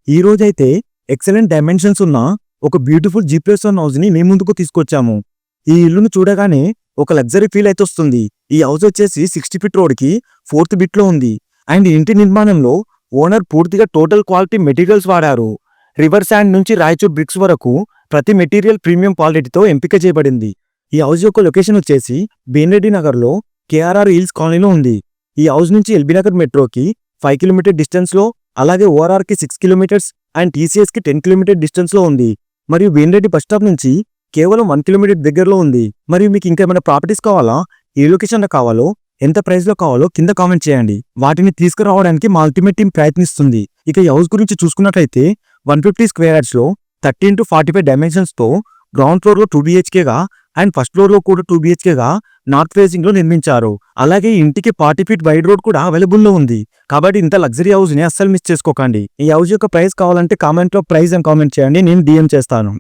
ఈ రోజైతే excellent dimensions ఉన్న ఒక బ్యూటిఫుల్ G+1 హౌస్ ని మీ ముందుకు తీసుకొచ్చాము. ఈ ఇల్లును చూడగానే ఒక లగ్జరీ ఫీల్ అయితే వస్తుంది. ఈ హౌస్ వచ్చేసి 60 ఫీట్ రోడ్ కి 4th బిట్ లో ఉంది. అండ్ ఇంటి నిర్మాణంలో ఓనర్ పూర్తిగా టోటల్ క్వాలిటీ మెటీరియల్స్ వాడారు. రివర్ శాండ్ నుంచి రాయచూర్ బ్రిక్స్ వరకు ప్రతి మెటీరియల్ ప్రీమియం క్వాలిటీతో ఎంపిక చేయబడింది. ఈ హౌస్ యొక్క లొకేషన్ వచ్చేసి బేన్రెడ్డి నగర్ లో KRR హిల్స్ కాలనీలో ఉంది. ఈ హౌస్ నుంచి ఎల్బీ నగర్ మెట్రోకి 5 కిలోమీటర్ డిస్టెన్స్ లో, అలాగే ORR కి 6 కిలోమీటర్స్ అండ్ TCS కి 10 కిలోమీటర్ డిస్టెన్స్ లో ఉంది. మరియు బేన్రెడ్డి బస్ స్టాప్ నుంచి కేవలం 1 కిలోమీటర్ దగ్గరలో ఉంది. మరియు మీకు ఇంకేమైనా ప్రాపర్టీస్ కావాలా, ఏ లొకేషన్ లో కావాలో, ఎంత ప్రైస్ లో కావాలో కింద కామెంట్ చేయండి. వాటిని తీసుకురావడానికి మా అల్టిమేట్ టీం ప్రయత్నిస్తుంది. ఇక ఈ హౌస్ గురించి చూసుకున్నట్లయితే 150 స్క్వేర్ యార్డ్స్ లో 30x45 డైమెన్షన్స్ తో గ్రౌండ్ ఫ్లోర్ లో 2 BHK గా అండ్ ఫస్ట్ ఫ్లోర్ లో కూడా 2 BHK గా నార్త్ ఫేసింగ్ లో నిర్మించారు. అలాగే ఇంటికి 40 ఫీట్ వైడ్ రోడ్ కూడా అవైలబుల్ లో ఉంది. కాబట్టి ఇంత లగ్జరీ హౌస్ ని అస్సలు మిస్ చేసుకోకండి. ఈ హౌస్ యొక్క ప్రైస్ కావాలంటే కామెంట్ లో ప్రైస్ అని కామెంట్ చేయండి, నేను DM చేస్తాను.